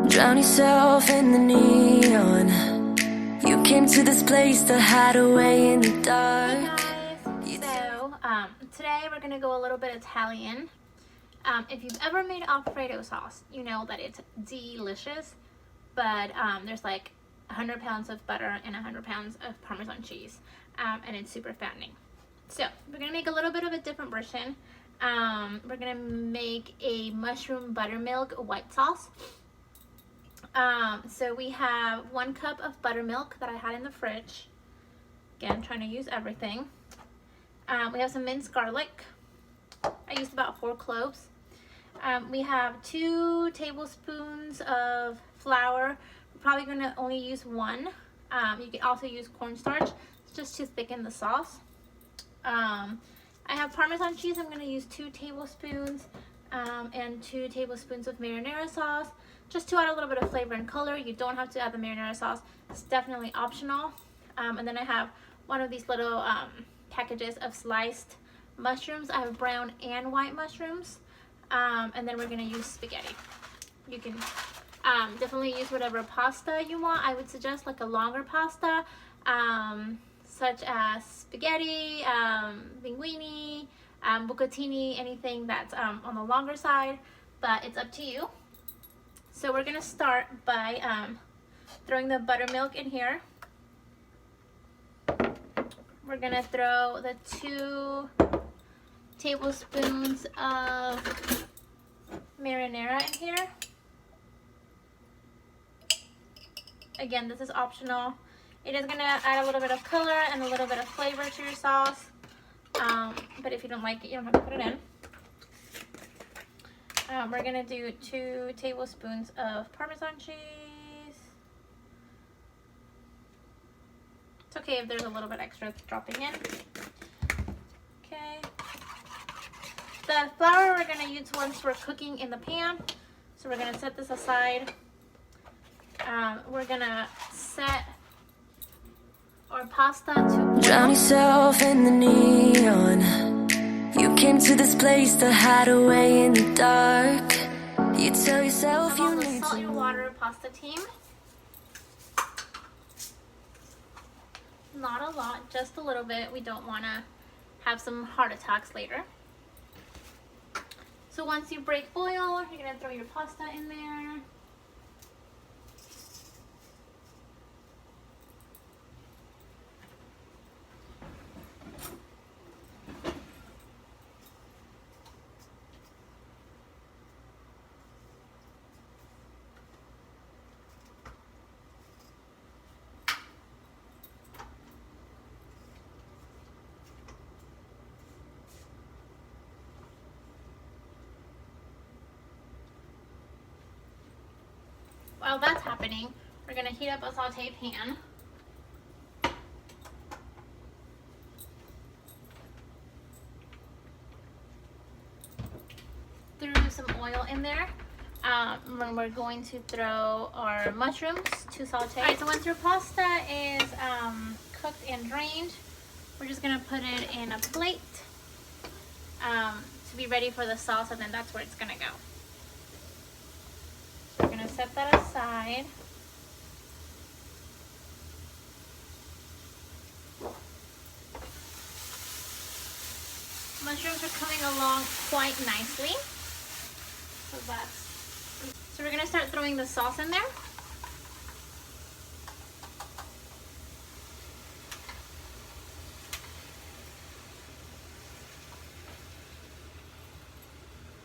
Drown yourself in the neon. You came to this place to hide away in the dark. Hey guys, so today we're gonna go a little bit Italian. If you've ever made alfredo sauce, you know that it's delicious, but there's like 100 pounds of butter and 100 pounds of Parmesan cheese, and it's super fattening. So we're gonna make a little bit of a different version. We're gonna make a mushroom buttermilk white sauce. So we have 1 cup of buttermilk that I had in the fridge. Again, trying to use everything. We have some minced garlic. I used about 4 cloves. We have 2 tablespoons of flour. We're probably going to only use 1. You can also use cornstarch just to thicken the sauce. I have Parmesan cheese. I'm going to use 2 tablespoons and 2 tablespoons of marinara sauce, just to add a little bit of flavor and color. You don't have to add the marinara sauce. It's definitely optional. And then I have one of these little packages of sliced mushrooms. I have brown and white mushrooms. And then we're going to use spaghetti. You can definitely use whatever pasta you want. I would suggest like a longer pasta, such as spaghetti, linguine, bucatini, anything that's on the longer side, but it's up to you. So we're going to start by throwing the buttermilk in here. We're going to throw the 2 tablespoons of marinara in here. Again, this is optional. It is going to add a little bit of color and a little bit of flavor to your sauce. But if you don't like it, you don't have to put it in. We're going to do 2 tablespoons of Parmesan cheese. It's okay if there's a little bit extra dropping in. Okay. The flour we're going to use once we're cooking in the pan. So we're going to set this aside. We're going to set our pasta to Drown yourself in the neon. You came to this place to hide away in the dark. You tell yourself you need salt to. and water pasta team. Not a lot, just a little bit. We don't want to have some heart attacks later. So once you break boil, you're going to throw your pasta in there. While that's happening, we're going to heat up a saute pan. Threw some oil in there. When we're going to throw our mushrooms to saute. Alright, so once your pasta is cooked and drained, we're just going to put it in a plate to be ready for the sauce, and then that's where it's going to go. We're going to set that aside. Mushrooms are coming along quite nicely. So we're going to start throwing the sauce in there.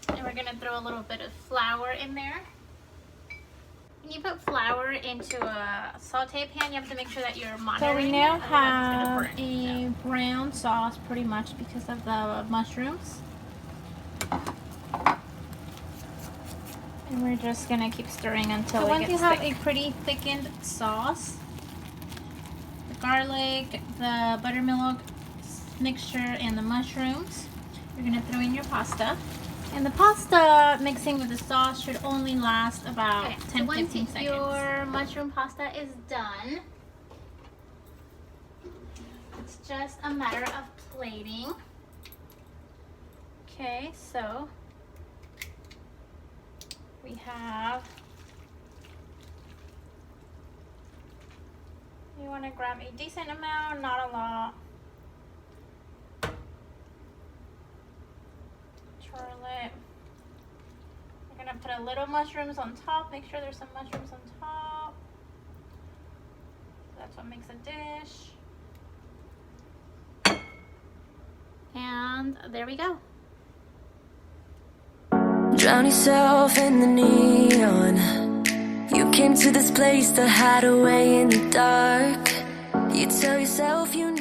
And we're going to throw a little bit of flour in there. When you put flour into a saute pan, you have to make sure that you're monitoring it. So we now Otherwise have it's gonna burn. a brown sauce pretty much because of the mushrooms. And we're just going to keep stirring until it gets thick. So once you have a pretty thickened sauce, the garlic, the buttermilk mixture, and the mushrooms, you're going to throw in your pasta. And the pasta mixing with the sauce should only last about 10-15 seconds. Your mushroom pasta is done, it's just a matter of plating. Okay, so we have want to grab a decent amount, not a lot. Twirl it. We're going to put a little mushrooms on top. Make sure there's some mushrooms on top. That's what makes a dish. And there we go. Drown yourself in the neon. You came to this place to hide away in the dark. You tell yourself you